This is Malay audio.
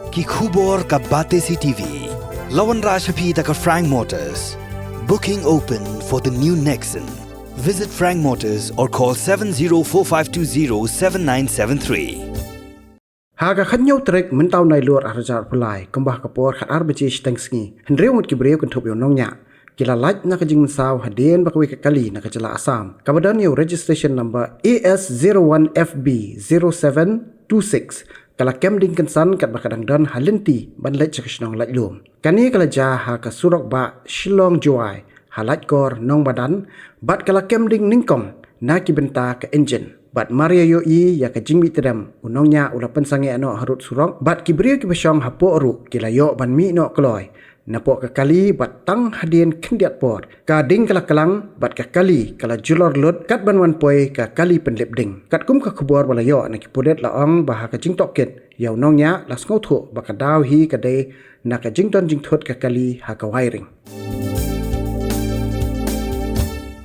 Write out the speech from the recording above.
ki khubor ka bate CTV. Lawan Rashaphi taka Frank Motors. Booking open for the new Nexon. Visit Frank Motors or call 7045207973. Haga khanyo trek mentau nai luar arajar pulai kembah kapor khat arbiji stengsngi hendreu mut ki Briew kan thop yo nongnya kila lait na ka Jingmynsaw hadien bakwe ka kali na ka jala Assam kabadan yo registration number AS01FB0726 kala kemding Kynsan kat bakadang dan halinti ban lait chakishnong lait lum kani kala ja ha ka surok ba Shillong Joai halat kor nong badan bat kala kemding ningkong na ki benta ka engine bat Maria yo ya ka Jingmynsaw unongnya ula pensange ano harut surong bat ki Briew ki besyong hapo ru kila yo ban mi no kloy napok ka kali bat tang hadien kendiat por ka ding kala kalang bat ka kali kala julor lot kat ban wan poi ka kali penlep ding kat kum ka khubor wala yo na ki podet la ong bah ka jing toket yo nongnya las ngotho ba ka daw hi ka de na ka jing ton jing thot ka kali ha ka wiring